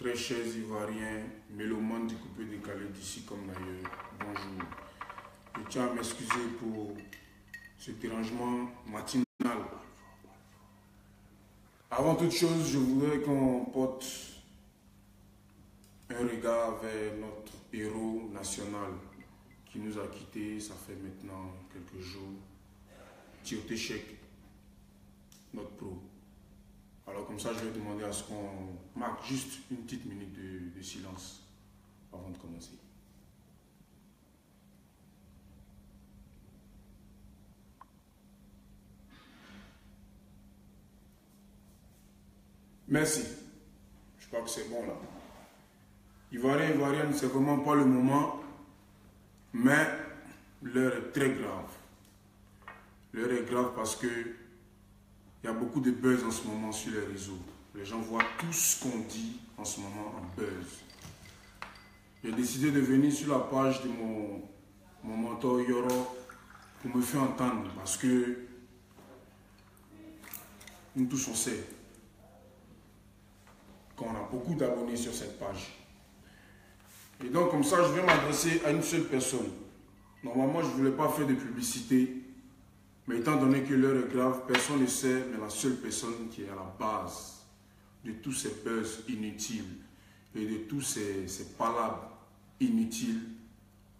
Très chers Ivoiriens, mélomanes du coupé décalé d'ici comme d'ailleurs, bonjour. Je tiens à m'excuser pour ce dérangement matinal. Avant toute chose, je voudrais qu'on porte un regard vers notre héros national qui nous a quittés, ça fait maintenant quelques jours, Tioté Cheick, notre pro. Alors comme ça, je vais demander à ce qu'on marque juste une petite minute de silence avant de commencer. Merci. Je crois que c'est bon là. Ivoiriens, Ivoiriennes, c'est vraiment pas le moment, mais l'heure est très grave. L'heure est grave parce que il y a beaucoup de buzz en ce moment sur les réseaux. Les gens voient tout ce qu'on dit en ce moment en buzz. J'ai décidé de venir sur la page de mon mentor Yoro pour me faire entendre parce que nous tous on sait qu'on a beaucoup d'abonnés sur cette page. Et donc comme ça, je vais m'adresser à une seule personne. Normalement, je ne voulais pas faire de publicité. Mais étant donné que l'heure est grave, personne ne sait, mais la seule personne qui est à la base de tous ces buzz inutiles et de tous ces palabres inutiles,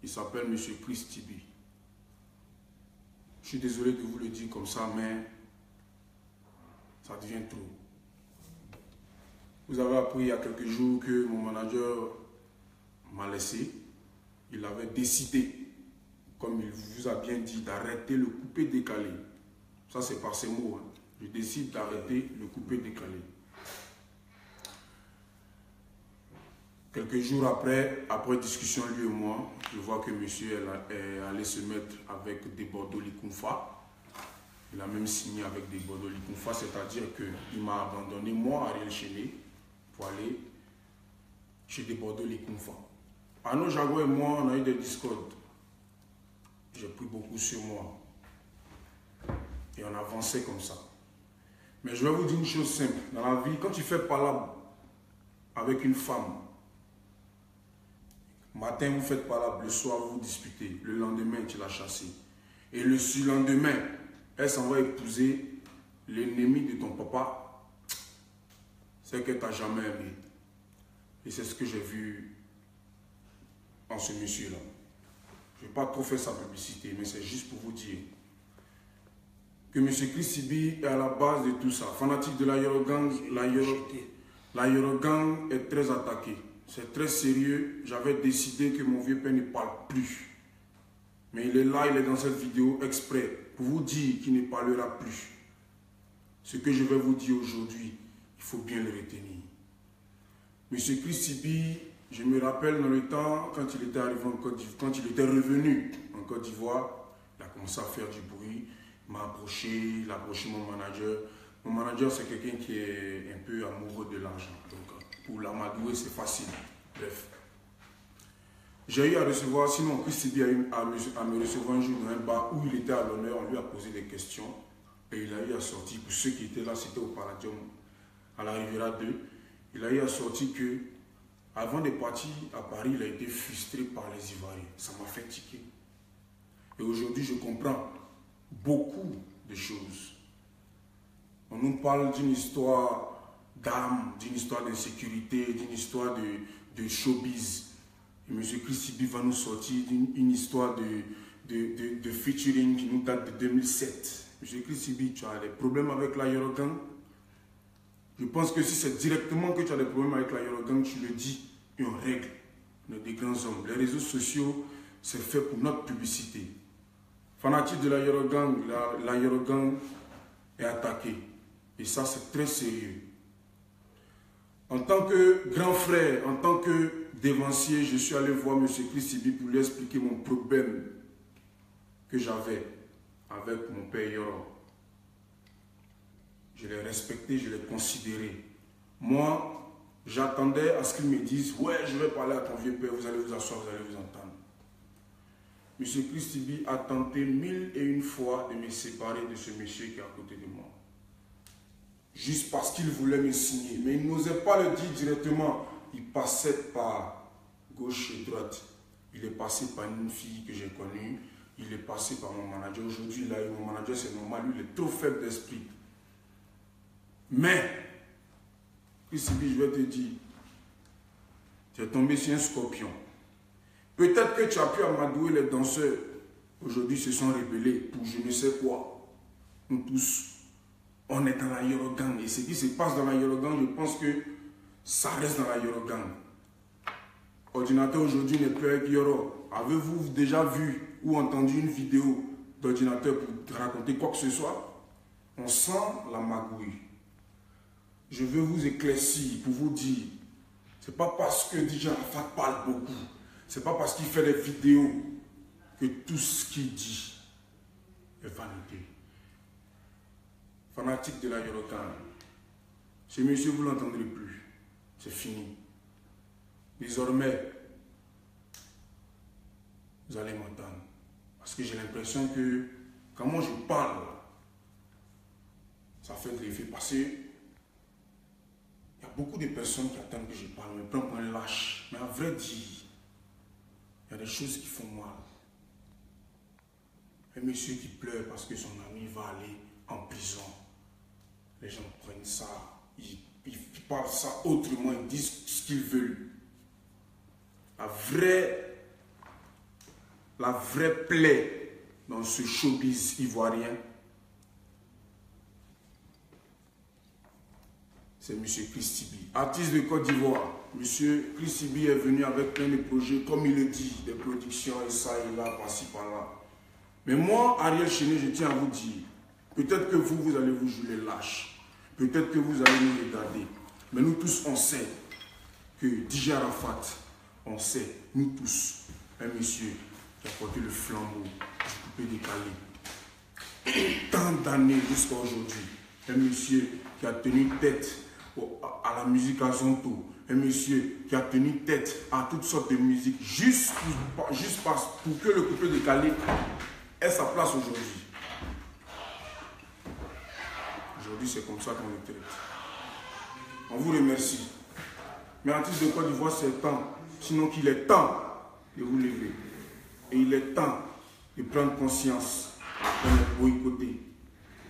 il s'appelle M. Chris Tibi. Je suis désolé de vous le dire comme ça, mais ça devient trop. Vous avez appris il y a quelques jours que mon manager m'a laissé. Il avait décidé, comme il vous a bien dit, d'arrêter le coupé décalé. Ça, c'est par ces mots. Hein. Je décide d'arrêter le coupé décalé. Quelques jours après discussion, lui et moi, je vois que monsieur est allé se mettre avec des Bordeaux Likunfa. Il a même signé avec des Bordeaux Likunfa, c'est-à-dire qu'il m'a abandonné, moi, Ariel Chéné, pour aller chez des Bordeaux Likunfa. Arnaud Jago et moi, on a eu des discords. J'ai pris beaucoup sur moi. Et on avançait comme ça. Mais je vais vous dire une chose simple. Dans la vie, quand tu fais palabre avec une femme, matin vous faites palabre, le soir vous disputez, le lendemain tu l'as chassée. Et le surlendemain, elle s'en va épouser l'ennemi de ton papa, c'est qu'elle t'a jamais aimé. Et c'est ce que j'ai vu en ce monsieur-là. Je ne vais pas trop faire sa publicité, mais c'est juste pour vous dire que M. Chris Tibi est à la base de tout ça. Fanatique de la Yorogang, la Yorogang est très attaquée. C'est très sérieux. J'avais décidé que mon vieux père ne parle plus. Mais il est là, il est dans cette vidéo exprès pour vous dire qu'il ne parlera plus. Ce que je vais vous dire aujourd'hui, il faut bien le retenir. M. Chris Tibi, je me rappelle dans le temps, quand il était arrivé en Côte d'Ivoire, quand il était revenu en Côte d'Ivoire, il a commencé à faire du bruit, il m'a approché, il a approché mon manager. Mon manager, c'est quelqu'un qui est un peu amoureux de l'argent. Donc, pour l'amadouer, c'est facile. Bref. J'ai eu à recevoir, sinon Chris Tibi a eu à me recevoir un jour dans un bar où il était à l'honneur, on lui a posé des questions et il a eu à sortir, pour ceux qui étaient là, c'était au Palladium, à la Riviera 2, il a eu à sortir que avant de partir à Paris, il a été frustré par les Ivoiriens. Ça m'a fait tiquer. Et aujourd'hui, je comprends beaucoup de choses. On nous parle d'une histoire d'âme, d'une histoire d'insécurité, d'une histoire de showbiz. Et M. Chris Tibi va nous sortir une histoire de featuring qui nous date de 2007. M. Chris Tibi, tu as des problèmes avec la Yorogang. Je pense que si c'est directement que tu as des problèmes avec la Yorogang, tu le dis, et on règle. On est des grands hommes. Les réseaux sociaux, c'est fait pour notre publicité. Fanatique de la Yorogang, la Yorogang est attaquée. Et ça, c'est très sérieux. En tant que grand frère, en tant que dévancier, je suis allé voir M. Chris Tibi pour lui expliquer mon problème que j'avais avec mon père Yoro. Je l'ai respecté, je l'ai considéré. Moi, j'attendais à ce qu'il me dise « Ouais, je vais parler à ton vieux père, vous allez vous asseoir, vous allez vous entendre. » M. Chris Tibi a tenté 1001 fois de me séparer de ce monsieur qui est à côté de moi. Juste parce qu'il voulait me signer. Mais il n'osait pas le dire directement. il passait par gauche et droite. Il est passé par une fille que j'ai connue. Il est passé par mon manager. Aujourd'hui, là, mon manager, c'est normal. Lui, il est trop faible d'esprit. Mais, Chris Sibi, je vais te dire, tu es tombé sur un scorpion. Peut-être que tu as pu amadouer les danseurs. Aujourd'hui, se sont rebellés pour je ne sais quoi. Nous tous, on est dans la Yorogang. Et ce qui se passe dans la Yorogang, je pense que ça reste dans la Yorogang. Ordinateur aujourd'hui n'est plus avec Yoro. Avez-vous déjà vu ou entendu une vidéo d'ordinateur pour te raconter quoi que ce soit? On sent la magouille. Je veux vous éclaircir pour vous dire, c'est pas parce que DJ Arafat parle beaucoup, c'est pas parce qu'il fait des vidéos que tout ce qu'il dit est vanité. Fanatique de la Yorokan, ce monsieur, vous ne l'entendrez plus. C'est fini. Désormais, vous allez m'entendre. Parce que j'ai l'impression que quand moi je parle, ça fait de l'effet. Parce qu'il y a beaucoup de personnes qui attendent que je parle, me prennent pour un lâche. Mais à vrai dire, il y a des choses qui font mal. Un monsieur qui pleure parce que son ami va aller en prison. Les gens prennent ça, ils parlent ça autrement, ils disent ce qu'ils veulent. La vraie plaie dans ce showbiz ivoirien, c'est M. Chris Sibi. Artiste de Côte d'Ivoire, M. Chris Sibi est venu avec plein de projets, comme il le dit, des productions et ça et là, par-ci, par-là. Mais moi, Ariel Chéné, je tiens à vous dire, peut-être que vous allez vous jouer lâche. Peut-être que vous allez nous regarder. Mais nous tous, on sait que DJ Arafat, on sait, nous tous, un monsieur qui a porté le flambeau du coupé décalé. Tant d'années jusqu'à aujourd'hui. Un monsieur qui a tenu tête à la musique à son tour. Un monsieur qui a tenu tête à toutes sortes de musiques. Juste pour que le coupé décalé ait sa place aujourd'hui. Aujourd'hui, c'est comme ça qu'on le traite. On vous remercie. Mais artiste de Côte d'Ivoire, c'est temps. Sinon qu'il est temps de vous lever. Et il est temps de prendre conscience de me boycotter.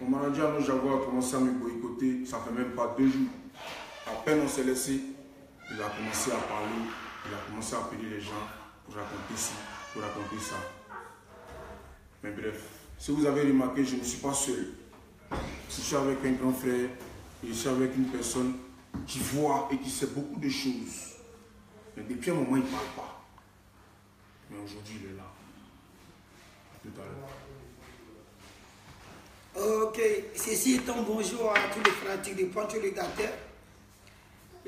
Mon manager, nous avons commencé à me boycotter. Ça ne fait même pas 2 jours. À peine on s'est laissé, il a commencé à parler. Il a commencé à appeler les gens pour raconter ci, pour raconter ça. Mais bref, si vous avez remarqué, je ne suis pas seul. Je suis avec un grand frère, et je suis avec une personne qui voit et qui sait beaucoup de choses. Mais depuis un moment, il ne parle pas. Mais aujourd'hui, il est là. Tout à l'heure. Ok, ceci étant bonjour à tous les fanatiques de Pointe le Gâter.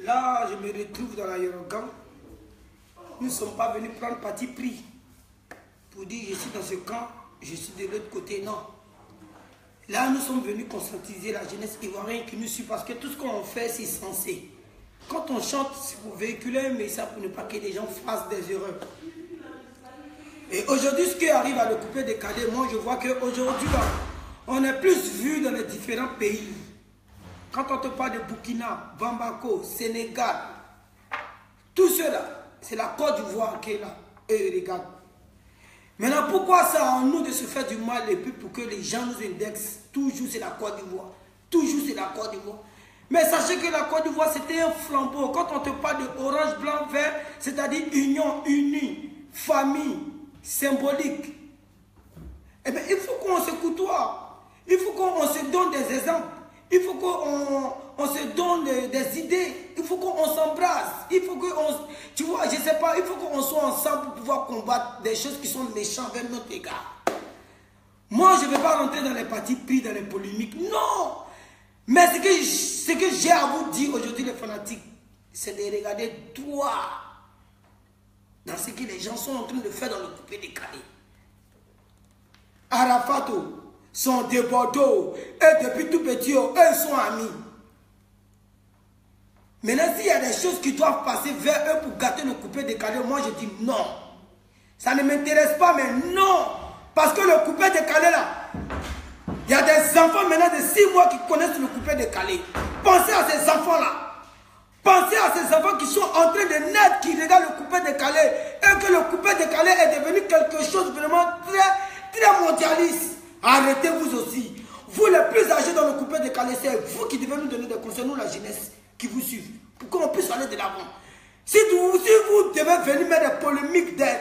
Là, je me retrouve dans la Yorogan. Nous ne sommes pas venus prendre parti pris pour dire je suis dans ce camp, je suis de l'autre côté, non. Là, nous sommes venus conscientiser la jeunesse ivoirienne qui nous suit parce que tout ce qu'on fait, c'est censé. Quand on chante, c'est pour véhiculer un message pour ne pas que les gens fassent des erreurs. Et aujourd'hui, ce qui arrive à le couper décalé, moi je vois qu'aujourd'hui, on est plus vu dans les différents pays. Quand on te parle de Burkina, Bamako, Sénégal, tout cela, c'est la Côte d'Ivoire qui est là. Et regarde. Maintenant, pourquoi ça en nous de se faire du mal et puis pour que les gens nous indexent? Toujours c'est la Côte d'Ivoire. Toujours c'est la Côte d'Ivoire. Mais sachez que la Côte d'Ivoire, c'était un flambeau. Quand on te parle de orange, blanc, vert, c'est-à-dire union, unie, famille, symbolique. Eh bien, il faut qu'on se côtoie. Il faut qu'on se donne des exemples. Il faut qu'on se donne des idées. Il faut qu'on s'embrasse. Il faut qu'on... Tu vois, je ne sais pas, il faut qu'on soit ensemble pour pouvoir combattre des choses qui sont méchantes vers notre égard. Moi, je ne vais pas rentrer dans les partis pris, dans les polémiques. Non! Mais ce que j'ai à vous dire aujourd'hui, les fanatiques, c'est de regarder droit dans ce que les gens sont en train de faire dans le coupé décalé. Arafato, sont des Bordeaux, et depuis tout petit, eux sont amis. Maintenant, s'il y a des choses qui doivent passer vers eux pour gâter le coupé décalé, moi je dis non. Ça ne m'intéresse pas, mais non. Parce que le coupé décalé là, il y a des enfants maintenant de 6 mois qui connaissent le coupé décalé. Pensez à ces enfants là. Pensez à ces enfants qui sont en train de naître, qui regardent le coupé décalé, et que le coupé décalé est devenu quelque chose vraiment très mondialiste. Arrêtez-vous aussi. Vous les plus âgés dans le coupé décalé, c'est vous qui devez nous donner des conseils, nous la jeunesse qui vous suit, pour qu'on puisse aller de l'avant. Si vous devez venir mettre des polémiques, des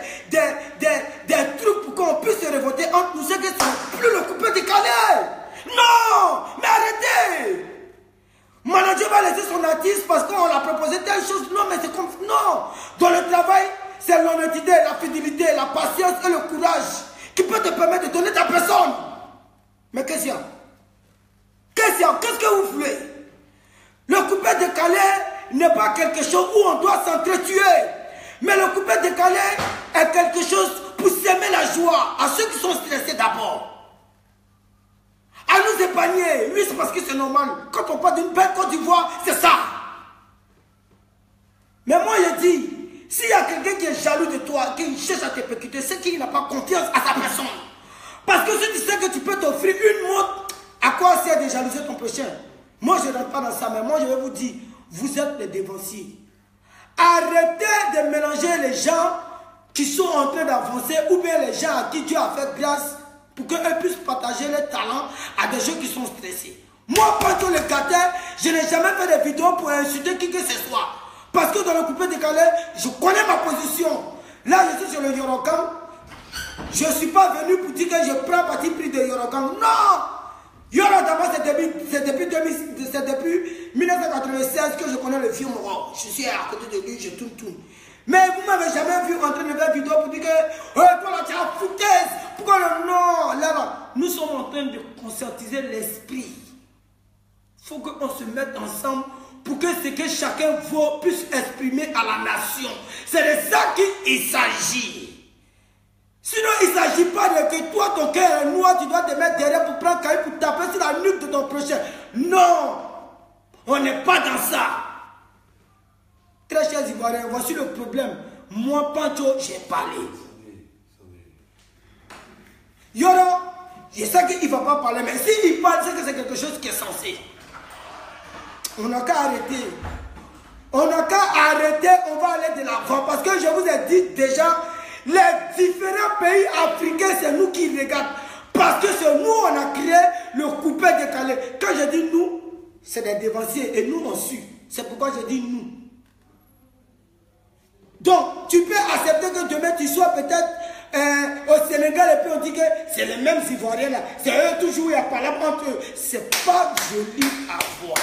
trucs pour qu'on puisse se révolter entre nous, c'est que c'est plus le coupé décalé. Non, mais arrêtez. Manager va laisser son artiste parce qu'on l'a proposé telle chose. Non, mais c'est comme... Non. Dans le travail, c'est l'honnêteté, la fidélité, la patience et le courage qui peut te permettre de donner ta personne. Mais qu'est-ce qu'il y a? Qu'est-ce que vous voulez? Le coupé décalé n'est pas quelque chose où on doit s'entretuer. Mais le coupé décalé est quelque chose pour s'aimer la joie à ceux qui sont stressés d'abord. À nous épargner. Oui, c'est parce que c'est normal. Quand on parle d'une belle Côte d'Ivoire, c'est ça. Mais moi, je dis, s'il y a quelqu'un qui est jaloux de toi, qui cherche à te percuter, c'est qu'il n'a pas confiance à sa personne. Parce que si tu sais que tu peux t'offrir une montre, à quoi sert de jalouser ton prochain? Moi, je ne rentre pas dans ça, mais moi, je vais vous dire, vous êtes les dévanciers. Arrêtez de mélanger les gens qui sont en train d'avancer ou bien les gens à qui Dieu a fait grâce pour qu'eux puissent partager leurs talents à des gens qui sont stressés. Moi, Pancho le Gâté, je n'ai jamais fait de vidéo pour insulter qui que ce soit. Parce que dans le coupé décalé, je connais ma position. Là, je suis sur le Yorogan. Je ne suis pas venu pour dire que je prends parti pris de Yorogan. Non! Yoro d'abord, c'est depuis 1996 que je connais le vieux Moro. Je suis à côté de lui, je tourne. Mais vous ne m'avez jamais vu en train de faire une vidéo pour dire que toi là, tu as foutaise. Pourquoi le non? Là, nous sommes en train de conscientiser l'esprit. Il faut qu'on se mette ensemble pour que ce que chacun vaut puisse exprimer à la nation. C'est de ça qu'il s'agit. Sinon, il ne s'agit pas de que toi, ton cœur est noir, tu dois te mettre derrière pour prendre cahier pour taper sur la nuque de ton prochain. Non, on n'est pas dans ça. Très chers Ivoiriens, voici le problème. Moi, Pancho, j'ai parlé. Yoro, je sais qu'il ne va pas parler, mais s'il parle, c'est que c'est quelque chose qui est censé. On n'a qu'à arrêter. On n'a qu'à arrêter, on va aller de l'avant. Parce que je vous ai dit déjà, les différents pays africains, c'est nous qui regardons. Parce que c'est nous, on a créé le coupé décalé. Quand je dis nous, c'est des dévanciers et nous, on suit. C'est pourquoi je dis nous. Donc, tu peux accepter que demain, tu sois peut-être au Sénégal et puis on dit que c'est les mêmes Ivoiriens là. C'est eux toujours, il y a pas là entre eux. C'est pas joli à voir.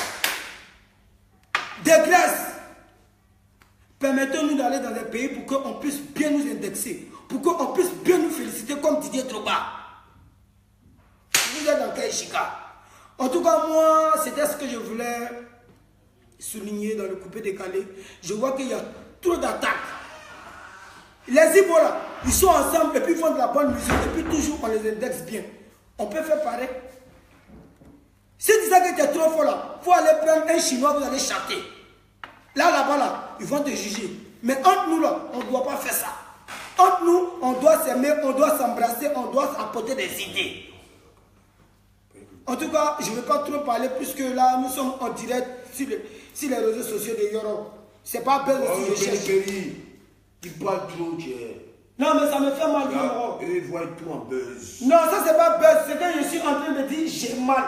De grâce, permettons-nous d'aller dans des pays pour qu'on puisse bien nous indexer, pour qu'on puisse bien nous féliciter comme Didier Drogba. Vous êtes dans quel chica? En tout cas, moi, c'était ce que je voulais souligner dans le coupé décalé. Je vois qu'il y a trop d'attaques. Les Ibo là, ils sont ensemble et puis ils font de la bonne musique et puis toujours on les indexe bien. On peut faire pareil. Si tu sais que tu es trop fort là, il faut aller prendre un chinois, vous allez chanter. Là-bas, là, ils vont te juger. Mais entre nous, là, on ne doit pas faire ça. Entre nous, on doit s'aimer, on doit s'embrasser, on doit apporter des idées. En tout cas, je ne vais pas trop parler puisque là, nous sommes en direct sur les réseaux sociaux de Yoro. C'est pas belle aussi, je cherche. Il parle trop, Dieu. Non, mais ça me fait mal, Yoro. Eux, ils voient tout en buzz. Non, ça, c'est pas buzz. C'est que je suis en train de dire j'ai mal.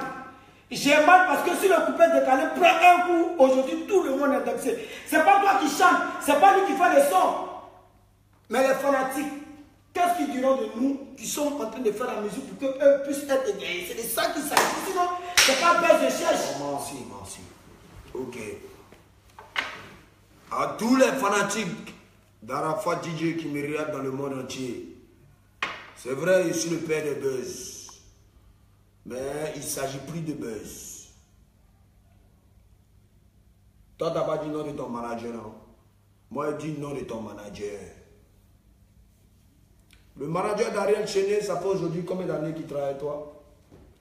J'ai mal parce que si le coupé décalé prend un coup, aujourd'hui tout le monde est indexé. C'est pas toi qui chante, c'est pas lui qui fait les sons. Mais les fanatiques, qu'est-ce qu'ils diront de nous qui sommes en train de faire la musique pour qu'eux puissent être égayés? C'est de ça qu'il s'agit. Sinon, c'est pas bête de cherche. Merci. Ok. À tous les fanatiques d'Arafat DJ qui me regardent dans le monde entier, c'est vrai, je suis le père de buzz. Mais il ne s'agit plus de buzz. Toi, tu n'as pas dit non de ton manager, non? Moi, je dis non de ton manager. Le manager d'Ariel Chéné, ça fait aujourd'hui combien d'années qu'il travaille avec toi?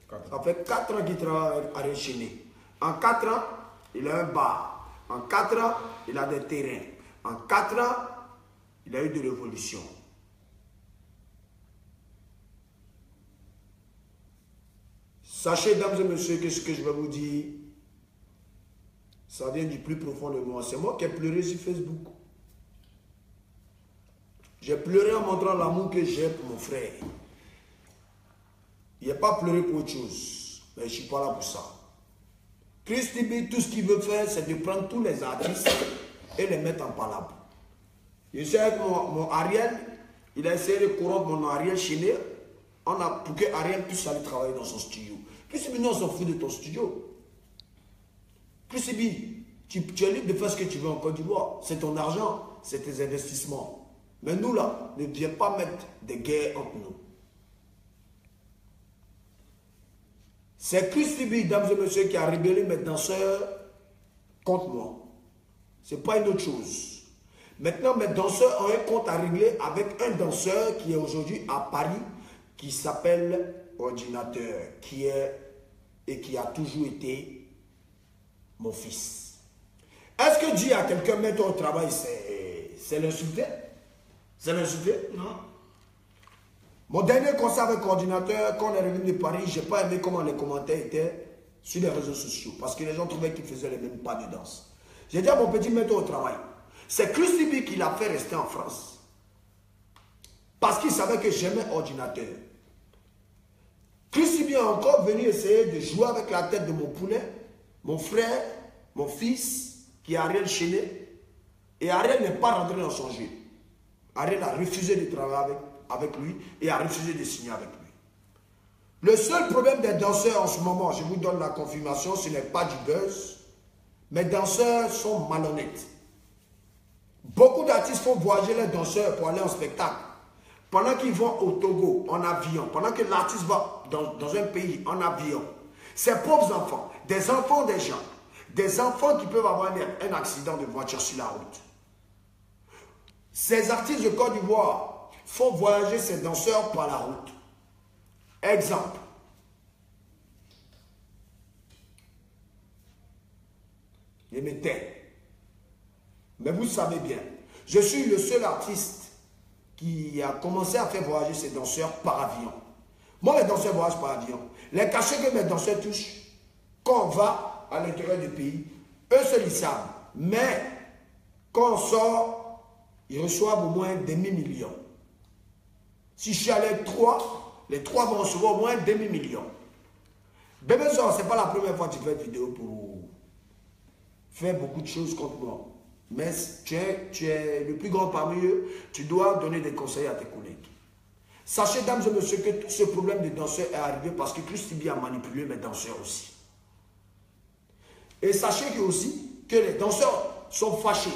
Ça fait 4 ans qu'il travaille avec Ariel Chéné. En 4 ans, il a un bar. En 4 ans, il a des terrains. En 4 ans, il a eu des révolutions. Sachez, dames et messieurs, que ce que je vais vous dire, Ça vient du plus profond de moi. C'est moi qui ai pleuré sur Facebook. J'ai pleuré en montrant l'amour que j'ai pour mon frère. Il n'a pas pleuré pour autre chose. Mais je ne suis pas là pour ça. Chris Tibi, tout ce qu'il veut faire, c'est de prendre tous les artistes et les mettre en palabre. Je sais que mon Ariel, il a essayé de corrompre mon Ariel Chénier pour que Ariel puisse aller travailler dans son studio. Chris Tibi, nous on s'en fout de ton studio. Chris Tibi, tu es libre de faire ce que tu veux en Côte d'Ivoire. C'est ton argent, c'est tes investissements. Mais nous là, ne viens pas mettre des guerres entre nous. C'est Chris Tibi, mesdames et messieurs, qui a rébellé mes danseurs contre moi. Ce n'est pas une autre chose. Maintenant, mes danseurs ont un compte à régler avec un danseur qui est aujourd'hui à Paris, qui s'appelle Ordinateur, qui a toujours été mon fils. Est-ce que dire à quelqu'un mettre au travail, c'est l'insulter? C'est l'insulter? Non. Mon dernier concert avec Ordinateur, quand on est revenu de Paris, je n'ai pas aimé comment les commentaires étaient sur les réseaux sociaux. Parce que les gens trouvaient qu'il faisait les mêmes pas de danse. J'ai dit à mon petit metteur au travail, c'est Chris Tibi qui l'a fait rester en France. Parce qu'il savait que j'aimais Ordinateur. Chris Tibi est encore venu essayer de jouer avec la tête de mon poulet, mon frère, mon fils, qui est Ariel Chénier. Et Ariel n'est pas rentré dans son jeu. Ariel a refusé de travailler avec lui et a refusé de signer avec lui. Le seul problème des danseurs en ce moment, je vous donne la confirmation, ce n'est pas du buzz. Mes danseurs sont malhonnêtes. Beaucoup d'artistes font voyager les danseurs pour aller en spectacle. Pendant qu'ils vont au Togo en avion, pendant que l'artiste va dans un pays en avion, ces pauvres enfants des gens, des enfants qui peuvent avoir un accident de voiture sur la route. Ces artistes de Côte d'Ivoire font voyager ces danseurs par la route. Exemple. Je me tais. Mais vous savez bien, je suis le seul artiste qui a commencé à faire voyager ses danseurs par avion. Moi, mes danseurs voyagent par avion. Les cachets que mes danseurs touchent, quand on va à l'intérieur du pays, eux seuls ils savent. Mais quand on sort, ils reçoivent au moins des demi-millions. Si je suis allé les trois vont recevoir au moins demi-million. Bébé Zor, ce n'est pas la première fois que tu fais une vidéo pour faire beaucoup de choses contre moi. Mais tu es le plus grand parmi eux, tu dois donner des conseils à tes collègues. Sachez, dames et messieurs, que ce problème des danseurs est arrivé parce que Chris Tibi a manipulé mes danseurs aussi. Et sachez que aussi que les danseurs sont fâchés.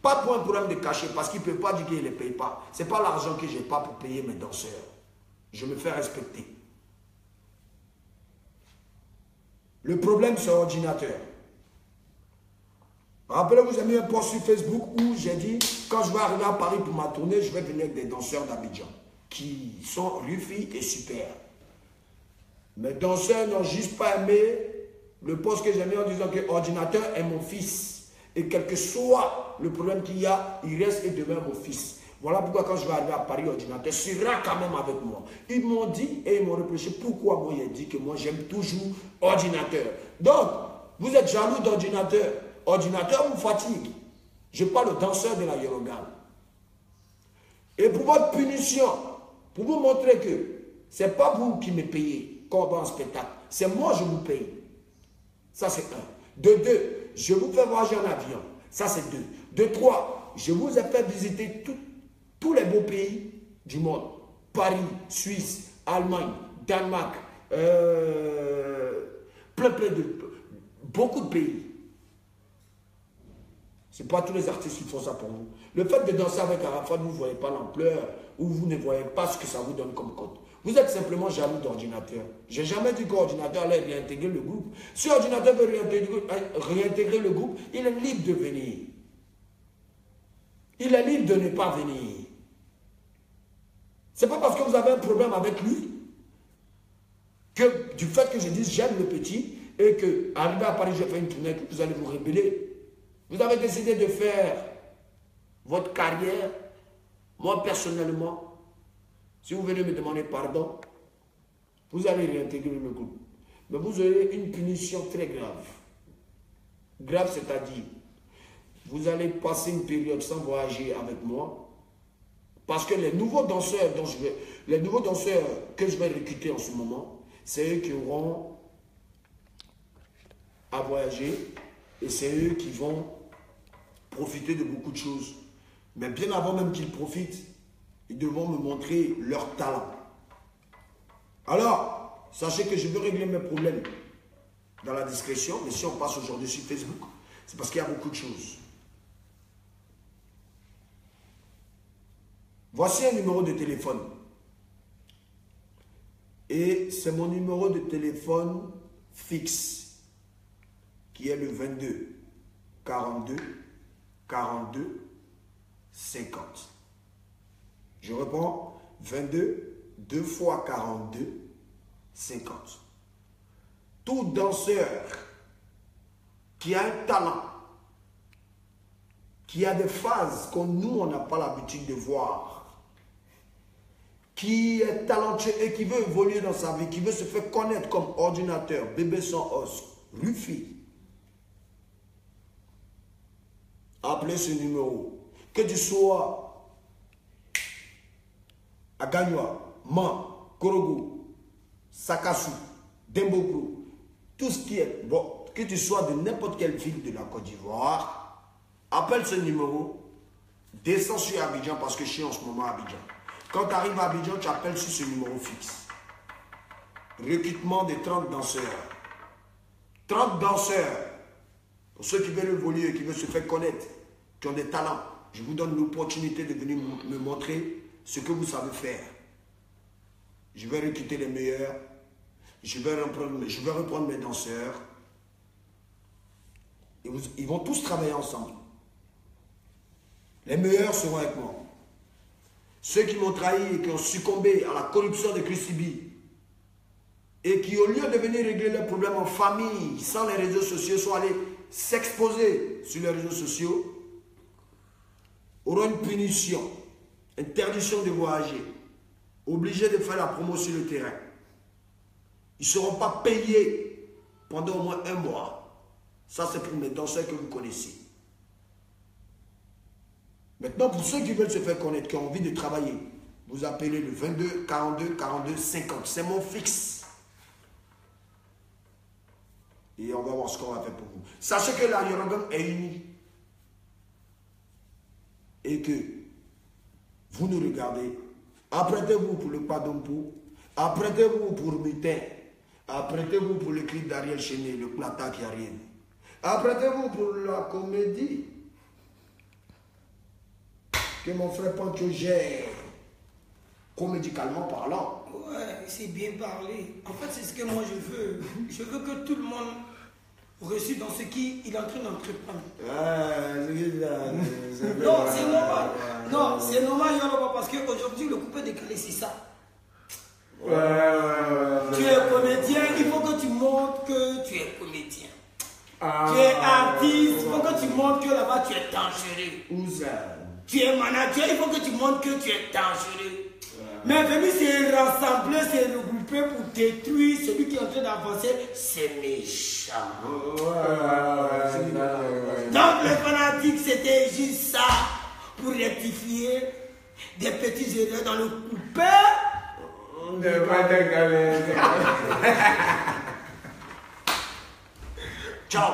Pas pour un problème de cachet, parce qu'ils ne peuvent pas dire qu'ils ne les payent pas. Ce n'est pas l'argent que je n'ai pas pour payer mes danseurs. Je me fais respecter. Le problème, c'est l'ordinateur. Rappelez-vous, j'ai mis un post sur Facebook où j'ai dit, quand je vais arriver à Paris pour ma tournée, je vais venir avec des danseurs d'Abidjan, qui sont rufis et super. Mes danseurs n'ont juste pas aimé le post que j'ai mis en disant que l'ordinateur est mon fils. Et quel que soit le problème qu'il y a, il reste et demeure mon fils. Voilà pourquoi quand je vais arriver à Paris, Ordinateur sera quand même avec moi. Ils m'ont dit et ils m'ont reproché pourquoi moi j'ai dit que moi j'aime toujours Ordinateur. Donc, vous êtes jaloux d'Ordinateur. Ordinateur vous fatigue. Je parle au danseur de la Yorogan. Et pour votre punition, pour vous montrer que ce n'est pas vous qui me payez quand on va en spectacle, c'est moi je vous paye. Ça c'est un. De deux, je vous fais voyager en avion. Ça, c'est deux. De trois, je vous ai fait visiter tous les beaux pays du monde. Paris, Suisse, Allemagne, Danemark, beaucoup de pays. Ce n'est pas tous les artistes qui font ça pour vous. Le fait de danser avec Arafat, vous ne voyez pas l'ampleur ou vous ne voyez pas ce que ça vous donne comme compte. Vous êtes simplement jaloux d'Ordinateur. Je n'ai jamais dit qu'Ordinateur allait réintégrer le groupe. Si Ordinateur veut réintégrer le groupe, il est libre de venir. Il est libre de ne pas venir. Ce n'est pas parce que vous avez un problème avec lui que du fait que je dise j'aime le petit et que arrivé à Paris, je fais une tournée, que vous allez vous rebeller. Vous avez décidé de faire votre carrière. Moi, personnellement, si vous venez me demander pardon, vous allez réintégrer le groupe. Mais vous aurez une punition très grave. Grève, c'est-à-dire, vous allez passer une période sans voyager avec moi. Parce que les nouveaux danseurs que je vais recruter en ce moment, c'est eux qui auront à voyager et c'est eux qui vont profiter de beaucoup de choses. Mais bien avant même qu'ils profitent, ils devront me montrer leur talent. Alors, sachez que je veux régler mes problèmes dans la discrétion, mais si on passe aujourd'hui sur Facebook, c'est parce qu'il y a beaucoup de choses. Voici un numéro de téléphone. Et c'est mon numéro de téléphone fixe, qui est le 22 42 42 50. Je reprends, 22 2 fois 42 50. Tout danseur qui a un talent, qui a des phases que nous, on n'a pas l'habitude de voir, qui est talentueux et qui veut évoluer dans sa vie, qui veut se faire connaître comme ordinateur, bébé sans os, Rufi, appelez ce numéro. Que tu sois à Gagnoa, Man, Korogo, Sakassou, Dembogro, tout ce qui est bon, que tu sois de n'importe quelle ville de la Côte d'Ivoire, appelle ce numéro, descends sur Abidjan parce que je suis en ce moment à Abidjan. Quand tu arrives à Abidjan, tu appelles sur ce numéro fixe. Recrutement de 30 danseurs. 30 danseurs. Pour ceux qui veulent évoluer, qui veulent se faire connaître, qui ont des talents, je vous donne l'opportunité de venir me montrer ce que vous savez faire. Je vais recruter les meilleurs. Je vais reprendre mes danseurs. Et ils vont tous travailler ensemble. Les meilleurs seront avec moi. Ceux qui m'ont trahi et qui ont succombé à la corruption de Christibi et qui, au lieu de venir régler leurs problèmes en famille, sans les réseaux sociaux, sont allés s'exposer sur les réseaux sociaux, auront une punition, interdiction de voyager, obligés de faire la promo sur le terrain. Ils ne seront pas payés pendant au moins 1 mois. Ça, c'est pour mes danseurs que vous connaissez. Maintenant, pour ceux qui veulent se faire connaître, qui ont envie de travailler, vous appelez le 22 42 42 50. C'est mon fixe. Et on va voir ce qu'on va faire pour vous. Sachez que la Yorogam est unie. Et que vous nous regardez. Apprêtez-vous pour le Padompo. Apprêtez-vous pour Mutin. Apprêtez-vous pour le clip d'Ariel Chéné, le Plata qui arrive. Apprêtez-vous pour la comédie que mon frère Pancho gère, comédicalement parlant. Ouais, c'est bien parlé. En fait, c'est ce que moi je veux. Je veux que tout le monde reçu dans ce qu'il est en train d'entreprendre. Non, c'est normal. Non, c'est normal, Yoroba, parce qu'aujourd'hui, le coupé décalé, c'est ça. Tu es comédien, il faut que tu montres que tu es comédien. Tu es artiste, il faut que tu montres que là-bas tu es dangereux. Où ça? Tu es manager, il faut que tu montres que tu es dangereux. Mais venir se rassembler, se regrouper pour détruire celui qui est en train d'avancer, c'est méchant. Donc les fanatiques, c'était juste ça pour rectifier des petits erreurs dans le coupé. Ciao.